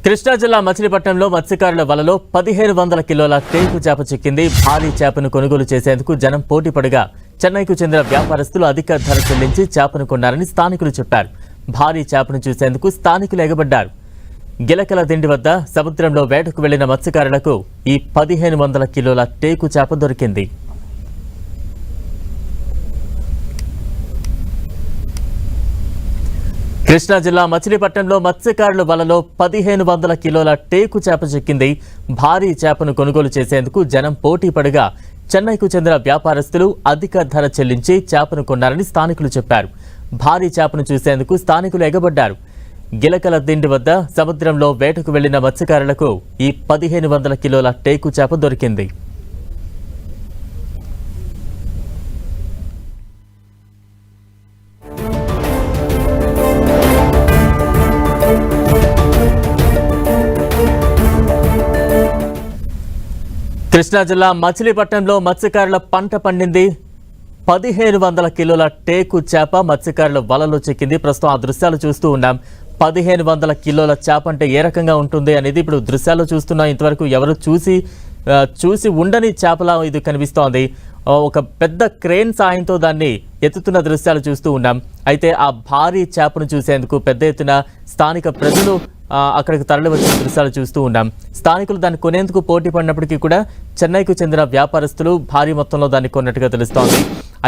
కృష్ణా జిల్లా మచిలీపట్నంలో మత్స్యకారుల వలలో 1500 కిలోల టేకు చేప చిక్కింది. భారీ చేపను కొనుగోలు చేసేందుకు జనం పోటీపడగా చెన్నైకు చెందిన వ్యాపారస్తులు అధిక ధర చెల్లించి చేపను కొన్నారని స్థానికులు చెప్పారు. భారీ చేపను చూసేందుకు స్థానికులు ఎగబడ్డారు. గిలకల దిండి వద్ద సముద్రంలో వేటకు వెళ్లిన మత్స్యకారులకు ఈ 1500 కిలోల టేకు చేప దొరికింది. కృష్ణా జిల్లా మచిలీపట్నంలో మత్స్యకారుల వలలో 1500 కిలోల టేకు చేప చిక్కింది. భారీ చేపను కొనుగోలు చేసేందుకు జనం పోటీ పడగా చెన్నైకు చెందిన వ్యాపారస్తులు అధిక ధర చెల్లించి చేపను కొన్నారని స్థానికులు చెప్పారు. భారీ చేపను చూసేందుకు స్థానికులు ఎగబడ్డారు. గిలకల దిండి వద్ద సముద్రంలో వేటకు వెళ్లిన మత్స్యకారులకు ఈ 1500 కిలోల టేకు చేప దొరికింది. కృష్ణా జిల్లా మచిలీపట్నంలో మత్స్యకారుల పంట పండింది. 1500 కిలోల టేకు చేప మత్స్యకారుల వలలో చిక్కింది. ప్రస్తుతం ఆ దృశ్యాలు చూస్తూ ఉన్నాం. 1500 కిలోల చేప అంటే ఏ రకంగా ఉంటుంది అనేది ఇప్పుడు దృశ్యాల్లో చూస్తున్నాం. ఇంతవరకు ఎవరు చూసి ఉండని చేపలా ఇది కనిపిస్తోంది. ఒక పెద్ద క్రేన్ సాయంతో దాన్ని ఎత్తుతున్న దృశ్యాలు చూస్తూ ఉన్నాం. అయితే ఆ భారీ చేపను చూసేందుకు పెద్ద ఎత్తున స్థానిక ప్రజలు అక్కడికి తరలి వచ్చిన దృశ్యాలు చూస్తూ ఉన్నాం. స్థానికులు దాన్ని కొనేందుకు పోటీ పడినప్పటికీ కూడా చెన్నైకు చెందిన వ్యాపారస్తులు భారీ మొత్తంలో దాన్ని కొన్నట్టుగా తెలుస్తోంది.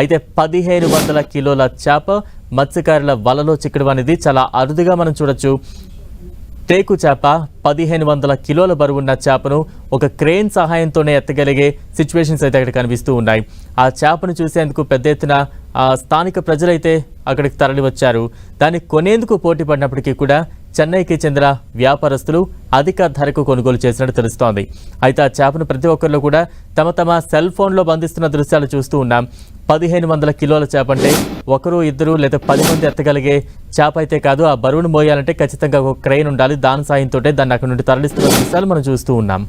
అయితే 1500 కిలోల చేప మత్స్యకారుల వలలో చిక్కడం అనేది చాలా అరుదుగా మనం చూడొచ్చు. టేకు చేప 1500 కిలోల బరువున్న చేపను ఒక క్రేన్ సహాయంతోనే ఎత్తగలిగే సిచ్యువేషన్స్ అయితే అక్కడ కనిపిస్తూ ఉన్నాయి. ఆ చేపను చూసేందుకు పెద్ద ఎత్తున స్థానిక ప్రజలైతే అక్కడికి తరలి వచ్చారు. దాన్ని కొనేందుకు పోటీ పడినప్పటికీ కూడా చెన్నైకి చెందిన వ్యాపారస్తులు అధిక ధరకు కొనుగోలు చేసినట్టు తెలుస్తోంది. అయితే ఆ చేపను ప్రతి ఒక్కరిలో కూడా తమ సెల్ ఫోన్లో బంధిస్తున్న దృశ్యాలు చూస్తూ ఉన్నాం. 1500 కిలోల చేప అంటే ఒకరు ఇద్దరు లేదా 10 మంది ఎత్తగలిగే చేప అయితే కాదు. ఆ బరువును మోయాలంటే ఖచ్చితంగా ఒక క్రెయిన్ ఉండాలి. దాని సాయంతో దాన్ని అక్కడ నుండి తరలిస్తున్న దృశ్యాలు మనం చూస్తూ ఉన్నాం.